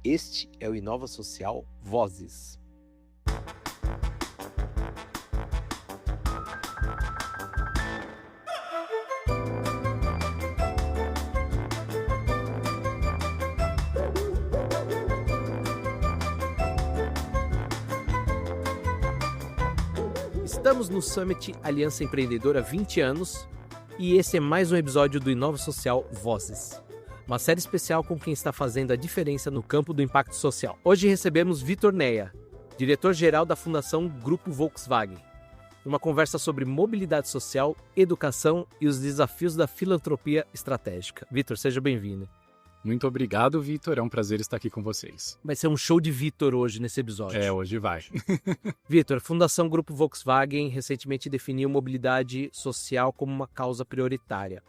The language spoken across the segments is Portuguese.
Este é o Inova Social Vozes. Estamos no Summit Aliança Empreendedora 20 anos e esse é mais um episódio do Inova Social Vozes. Uma série especial com quem está fazendo a diferença no campo do impacto social. Hoje recebemos Vitor Neia, diretor-geral da Fundação Grupo Volkswagen. Uma conversa sobre mobilidade social, educação e os desafios da filantropia estratégica. Vitor, seja bem-vindo. Muito obrigado, Vitor. É um prazer estar aqui com vocês. Vai ser um show de Vitor hoje nesse episódio. Hoje vai. Vitor, a Fundação Grupo Volkswagen recentemente definiu mobilidade social como uma causa prioritária.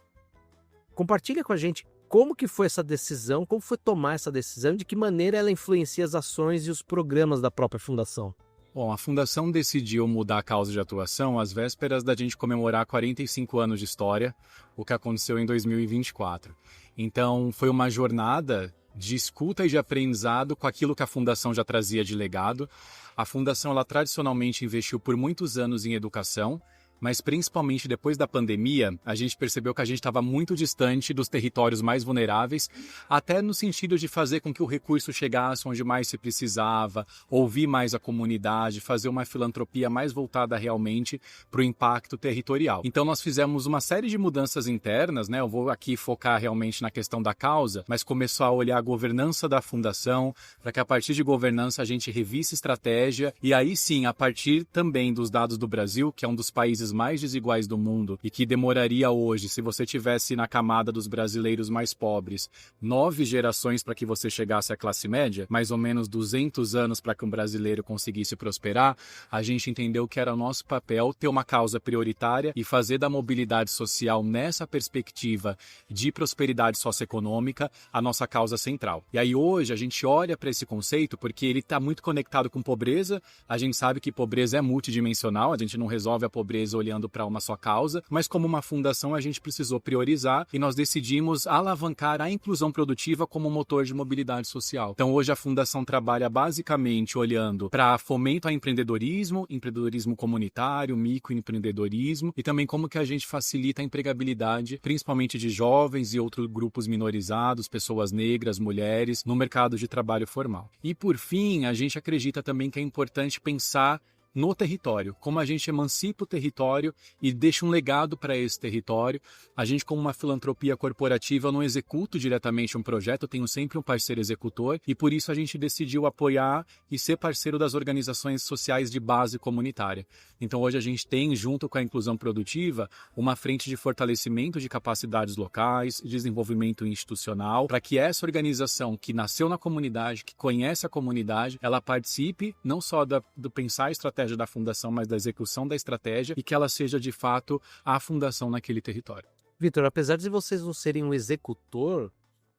Compartilha com a gente como que foi essa decisão, como foi tomar essa decisão e de que maneira ela influencia as ações e os programas da própria Fundação. Bom, a Fundação decidiu mudar a causa de atuação às vésperas da gente comemorar 45 anos de história, o que aconteceu em 2024. Então, foi uma jornada de escuta e de aprendizado com aquilo que a Fundação já trazia de legado. A Fundação, ela tradicionalmente investiu por muitos anos em educação, mas principalmente depois da pandemia, a gente percebeu que a gente estava muito distante dos territórios mais vulneráveis, até no sentido de fazer com que o recurso chegasse onde mais se precisava, ouvir mais a comunidade, fazer uma filantropia mais voltada realmente para o impacto territorial. Então nós fizemos uma série de mudanças internas, né? Eu vou aqui focar realmente na questão da causa, mas começou a olhar a governança da fundação, para que a partir de governança a gente revisse estratégia, e aí sim, a partir também dos dados do Brasil, que é um dos países mais desiguais do mundo e que demoraria hoje, se você tivesse na camada dos brasileiros mais pobres, 9 gerações para que você chegasse à classe média, mais ou menos 200 anos para que um brasileiro conseguisse prosperar, a gente entendeu que era o nosso papel ter uma causa prioritária e fazer da mobilidade social nessa perspectiva de prosperidade socioeconômica a nossa causa central. E aí hoje a gente olha para esse conceito porque ele está muito conectado com pobreza, a gente sabe que pobreza é multidimensional, a gente não resolve a pobreza olhando para uma só causa, mas como uma fundação a gente precisou priorizar e nós decidimos alavancar a inclusão produtiva como motor de mobilidade social. Então hoje a fundação trabalha basicamente olhando para fomento ao empreendedorismo, empreendedorismo comunitário, microempreendedorismo e também como que a gente facilita a empregabilidade, principalmente de jovens e outros grupos minorizados, pessoas negras, mulheres, no mercado de trabalho formal. E por fim, a gente acredita também que é importante pensar no território, como a gente emancipa o território e deixa um legado para esse território. A gente, como uma filantropia corporativa, não executa diretamente um projeto, eu tenho sempre um parceiro executor e por isso a gente decidiu apoiar e ser parceiro das organizações sociais de base comunitária. Então hoje a gente tem, junto com a inclusão produtiva, uma frente de fortalecimento de capacidades locais, desenvolvimento institucional, para que essa organização que nasceu na comunidade, que conhece a comunidade, ela participe não só do pensar a estratégia da fundação, mas da execução da estratégia e que ela seja de fato a fundação naquele território. Vitor, apesar de vocês não serem um executor,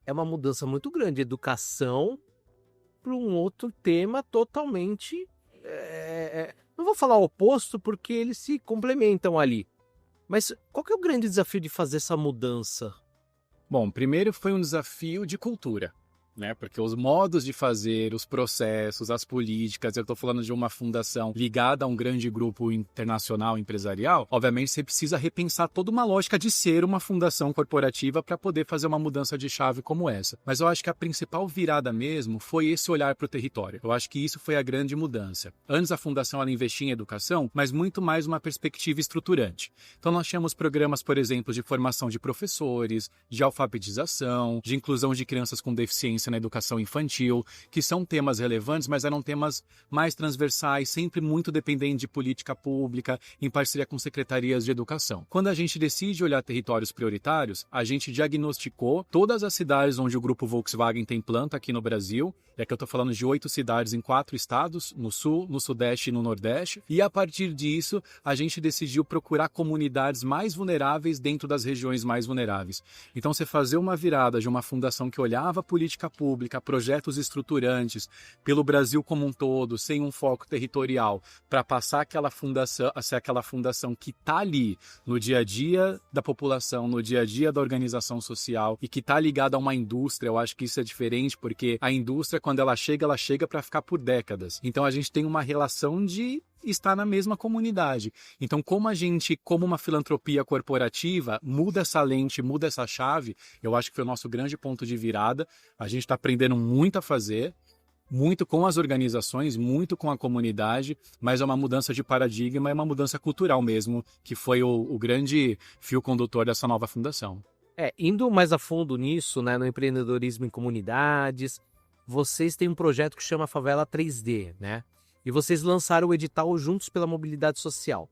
é uma mudança muito grande, educação para um outro tema totalmente, não vou falar oposto porque eles se complementam ali, mas qual que é o grande desafio de fazer essa mudança? Bom, primeiro foi um desafio de cultura. Porque os modos de fazer, os processos, as políticas, eu estou falando de uma fundação ligada a um grande grupo internacional empresarial, obviamente você precisa repensar toda uma lógica de ser uma fundação corporativa para poder fazer uma mudança de chave como essa. Mas eu acho que a principal virada mesmo foi esse olhar para o território. Eu acho que isso foi a grande mudança. Antes a fundação ela investia em educação, mas muito mais uma perspectiva estruturante. Então nós tínhamos programas, por exemplo, de formação de professores, de alfabetização, de inclusão de crianças com deficiência na educação infantil, que são temas relevantes, mas eram temas mais transversais, sempre muito dependentes de política pública, em parceria com secretarias de educação. Quando a gente decide olhar territórios prioritários, a gente diagnosticou todas as cidades onde o Grupo Volkswagen tem planta aqui no Brasil, é que eu estou falando de 8 cidades em 4 estados, no Sul, no Sudeste e no Nordeste, e a partir disso, a gente decidiu procurar comunidades mais vulneráveis dentro das regiões mais vulneráveis. Então, você fazer uma virada de uma fundação que olhava a política pública, projetos estruturantes pelo Brasil como um todo, sem um foco territorial, para passar aquela fundação, a ser aquela fundação que está ali no dia a dia da população, no dia a dia da organização social e que está ligada a uma indústria. Eu acho que isso é diferente, porque a indústria, quando ela chega para ficar por décadas. Então a gente tem uma relação de estar na mesma comunidade. Então, como a gente, como uma filantropia corporativa, muda essa lente, muda essa chave, eu acho que foi o nosso grande ponto de virada. A gente está aprendendo muito a fazer, muito com as organizações, muito com a comunidade, mas é uma mudança de paradigma, é uma mudança cultural mesmo, que foi o grande fio condutor dessa nova fundação. Indo mais a fundo nisso, né, no empreendedorismo em comunidades, vocês têm um projeto que chama Favela 3D, né? E vocês lançaram o edital Juntos pela Mobilidade Social.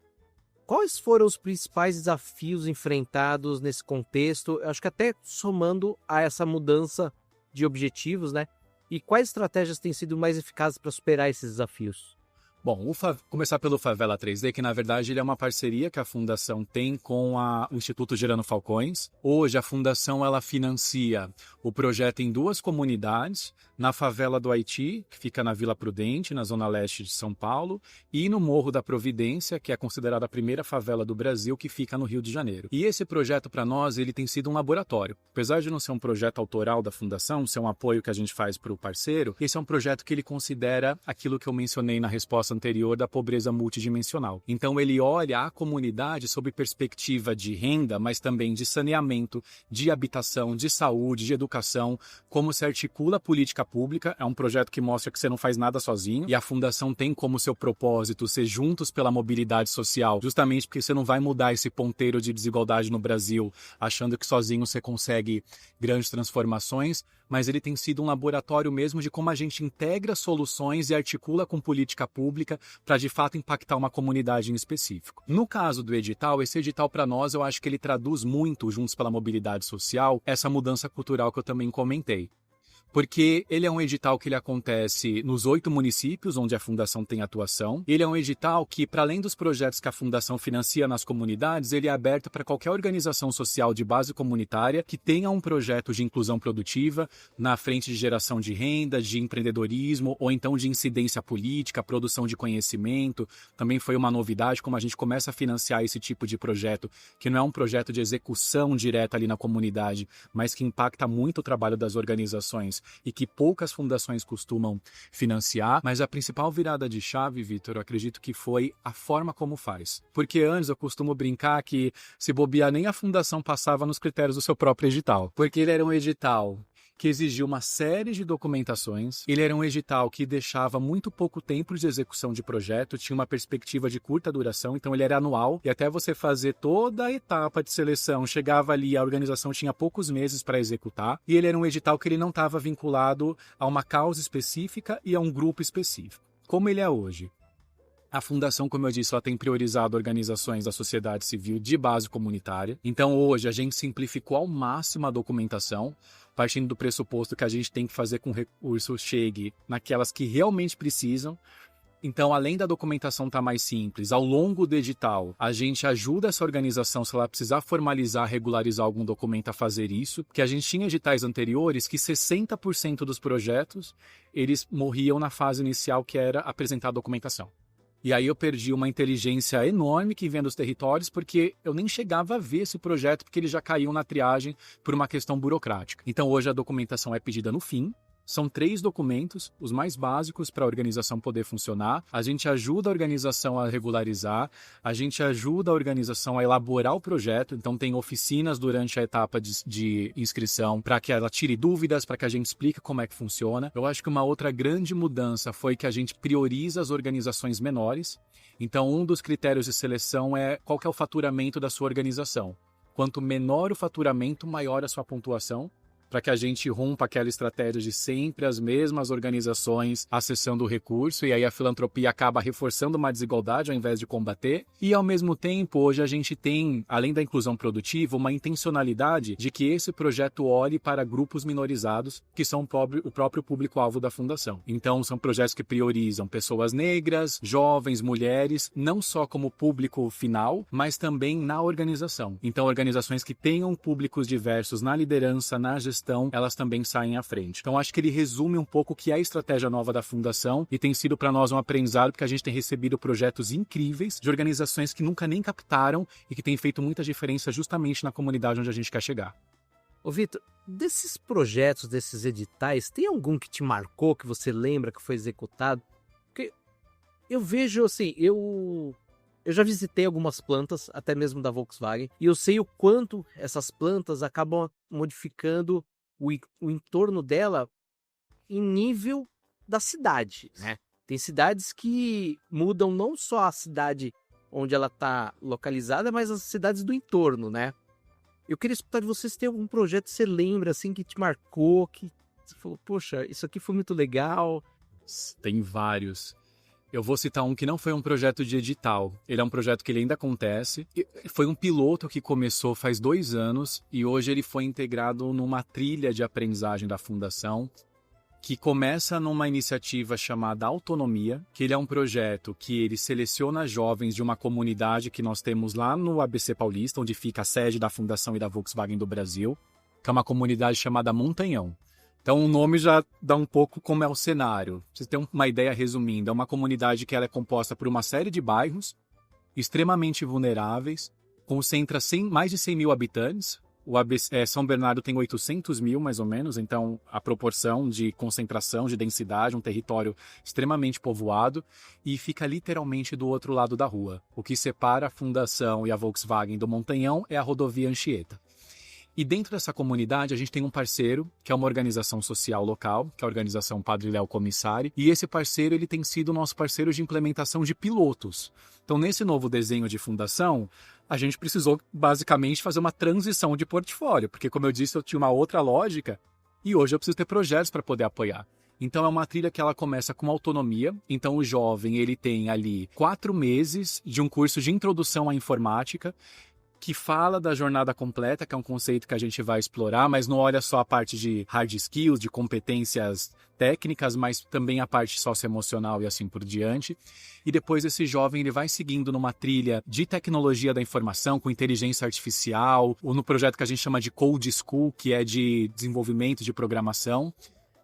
Quais foram os principais desafios enfrentados nesse contexto? Eu acho que até somando a essa mudança de objetivos, né? E quais estratégias têm sido mais eficazes para superar esses desafios? Bom, começar pelo Favela 3D, que na verdade ele é uma parceria que a Fundação tem com o Instituto Gerando Falcões. Hoje a Fundação ela financia o projeto em 2 comunidades, na Favela do Haiti, que fica na Vila Prudente, na zona leste de São Paulo, e no Morro da Providência, que é considerada a primeira favela do Brasil, que fica no Rio de Janeiro. E esse projeto para nós ele tem sido um laboratório. Apesar de não ser um projeto autoral da Fundação, ser um apoio que a gente faz para o parceiro, esse é um projeto que ele considera aquilo que eu mencionei na resposta anterior da pobreza multidimensional. Então ele olha a comunidade sob perspectiva de renda, mas também de saneamento, de habitação, de saúde, de educação, como se articula a política pública. É um projeto que mostra que você não faz nada sozinho e a Fundação tem como seu propósito ser juntos pela mobilidade social, justamente porque você não vai mudar esse ponteiro de desigualdade no Brasil achando que sozinho você consegue grandes transformações, mas ele tem sido um laboratório mesmo de como a gente integra soluções e articula com política pública para de fato impactar uma comunidade em específico. No caso do edital, esse edital para nós eu acho que ele traduz muito, Juntos pela Mobilidade Social, essa mudança cultural que eu também comentei. Porque ele é um edital que ele acontece nos 8 municípios onde a Fundação tem atuação. Ele é um edital que, para além dos projetos que a Fundação financia nas comunidades, ele é aberto para qualquer organização social de base comunitária que tenha um projeto de inclusão produtiva na frente de geração de renda, de empreendedorismo ou então de incidência política, produção de conhecimento. Também foi uma novidade como a gente começa a financiar esse tipo de projeto, que não é um projeto de execução direta ali na comunidade, mas que impacta muito o trabalho das organizações e que poucas fundações costumam financiar, mas a principal virada de chave, Vitor, eu acredito que foi a forma como faz. Porque antes eu costumo brincar que se bobear nem a fundação passava nos critérios do seu próprio edital, porque ele era um edital que exigia uma série de documentações. Ele era um edital que deixava muito pouco tempo de execução de projeto, tinha uma perspectiva de curta duração, então ele era anual, e até você fazer toda a etapa de seleção, chegava ali, a organização tinha poucos meses para executar, e ele era um edital que ele não estava vinculado a uma causa específica e a um grupo específico, como ele é hoje. A Fundação, como eu disse, ela tem priorizado organizações da sociedade civil de base comunitária. Então, hoje, a gente simplificou ao máximo a documentação, partindo do pressuposto que a gente tem que fazer com que o recurso chegue naquelas que realmente precisam. Então, além da documentação estar mais simples, ao longo do edital, a gente ajuda essa organização, se ela precisar formalizar, regularizar algum documento, a fazer isso, porque a gente tinha editais anteriores que 60% dos projetos, eles morriam na fase inicial, que era apresentar a documentação. E aí eu perdi uma inteligência enorme que vem dos territórios, porque eu nem chegava a ver esse projeto, porque ele já caiu na triagem por uma questão burocrática. Então hoje a documentação é pedida no fim. São 3 documentos, os mais básicos para a organização poder funcionar. A gente ajuda a organização a regularizar, a gente ajuda a organização a elaborar o projeto, então tem oficinas durante a etapa de inscrição para que ela tire dúvidas, para que a gente explique como é que funciona. Eu acho que uma outra grande mudança foi que a gente prioriza as organizações menores. Então um dos critérios de seleção é qual que é o faturamento da sua organização. Quanto menor o faturamento, maior a sua pontuação, para que a gente rompa aquela estratégia de sempre as mesmas organizações acessando o recurso, e aí a filantropia acaba reforçando uma desigualdade ao invés de combater. E ao mesmo tempo, hoje a gente tem, além da inclusão produtiva, uma intencionalidade de que esse projeto olhe para grupos minorizados, que são o próprio público-alvo da Fundação. Então, são projetos que priorizam pessoas negras, jovens, mulheres, não só como público final, mas também na organização. Então, organizações que tenham públicos diversos na liderança, na gestão, gestão, elas também saem à frente. Então acho que ele resume um pouco o que é a estratégia nova da Fundação e tem sido para nós um aprendizado, porque a gente tem recebido projetos incríveis de organizações que nunca nem captaram e que têm feito muita diferença justamente na comunidade onde a gente quer chegar. Ô Vitor, desses projetos, desses editais, tem algum que te marcou, que você lembra que foi executado? Porque eu vejo assim, eu já visitei algumas plantas, até mesmo da Volkswagen, e eu sei o quanto essas plantas acabam modificando o entorno dela em nível da cidade, né? Tem cidades que mudam não só a cidade onde ela está localizada, mas as cidades do entorno, né? Eu queria escutar de vocês se tem algum projeto que você lembra, assim, que te marcou, que você falou, poxa, isso aqui foi muito legal. Tem vários. Eu vou citar um que não foi um projeto de edital. Ele é um projeto que ele ainda acontece. Foi um piloto que começou faz 2 anos e hoje ele foi integrado numa trilha de aprendizagem da Fundação, que começa numa iniciativa chamada Autonomia, que ele é um projeto que ele seleciona jovens de uma comunidade que nós temos lá no ABC Paulista, onde fica a sede da Fundação e da Volkswagen do Brasil, que é uma comunidade chamada Montanhão. Então o nome já dá um pouco como é o cenário. Vocês têm uma ideia resumindo, é uma comunidade que ela é composta por uma série de bairros extremamente vulneráveis, concentra mais de 100 mil habitantes. São Bernardo tem 800 mil, mais ou menos, então a proporção de concentração, de densidade, um território extremamente povoado, e fica literalmente do outro lado da rua. O que separa a Fundação e a Volkswagen do Montanhão é a rodovia Anchieta. E dentro dessa comunidade a gente tem um parceiro, que é uma organização social local, que é a organização Padre Léo Comissari, e esse parceiro ele tem sido nosso parceiro de implementação de pilotos. Então nesse novo desenho de fundação, a gente precisou basicamente fazer uma transição de portfólio, porque como eu disse, eu tinha uma outra lógica e hoje eu preciso ter projetos para poder apoiar. Então é uma trilha que ela começa com autonomia, então o jovem ele tem ali 4 meses de um curso de introdução à informática, que fala da jornada completa, que é um conceito que a gente vai explorar, mas não olha só a parte de hard skills, de competências técnicas, mas também a parte socioemocional e assim por diante. E depois esse jovem ele vai seguindo numa trilha de tecnologia da informação, com inteligência artificial, ou no projeto que a gente chama de Code School, que é de desenvolvimento de programação.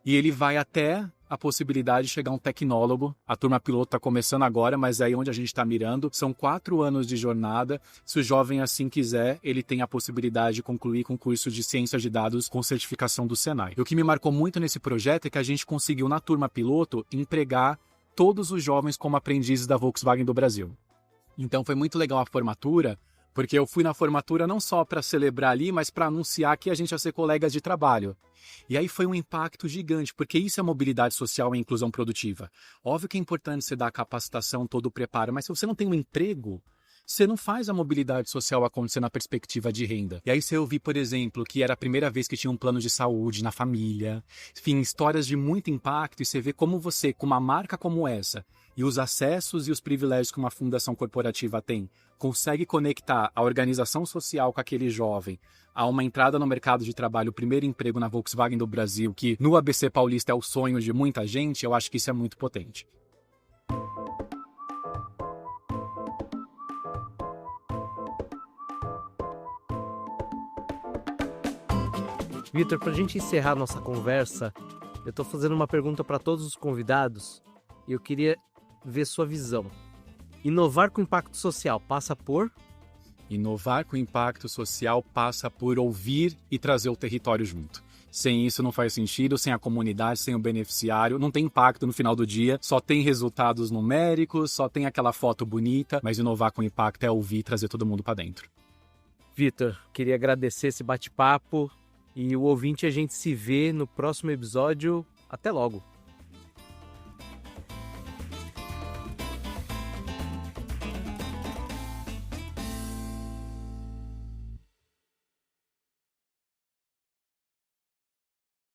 E ele vai até a possibilidade de chegar um tecnólogo. A turma piloto está começando agora, mas aí onde a gente está mirando, são 4 anos de jornada. Se o jovem assim quiser, ele tem a possibilidade de concluir com curso de ciência de dados com certificação do Senai. E o que me marcou muito nesse projeto é que a gente conseguiu, na turma piloto, empregar todos os jovens como aprendizes da Volkswagen do Brasil. Então foi muito legal a formatura, porque eu fui na formatura não só para celebrar ali, mas para anunciar que a gente ia ser colegas de trabalho. E aí foi um impacto gigante, porque isso é mobilidade social e inclusão produtiva. Óbvio que é importante você dar a capacitação, todo o preparo, mas se você não tem um emprego, você não faz a mobilidade social acontecer na perspectiva de renda. E aí você ouvi, por exemplo, que era a primeira vez que tinha um plano de saúde na família. Enfim, histórias de muito impacto, e você vê como você, com uma marca como essa, e os acessos e os privilégios que uma fundação corporativa tem, consegue conectar a organização social com aquele jovem a uma entrada no mercado de trabalho, o primeiro emprego na Volkswagen do Brasil, que no ABC Paulista é o sonho de muita gente, eu acho que isso é muito potente. Vitor, para a gente encerrar nossa conversa, eu estou fazendo uma pergunta para todos os convidados e eu queria ver sua visão. Inovar com impacto social passa por? Inovar com impacto social passa por ouvir e trazer o território junto. Sem isso não faz sentido, sem a comunidade, sem o beneficiário, não tem impacto no final do dia, só tem resultados numéricos, só tem aquela foto bonita, mas inovar com impacto é ouvir e trazer todo mundo para dentro. Vitor, queria agradecer esse bate-papo e o ouvinte, a gente se vê no próximo episódio. Até logo!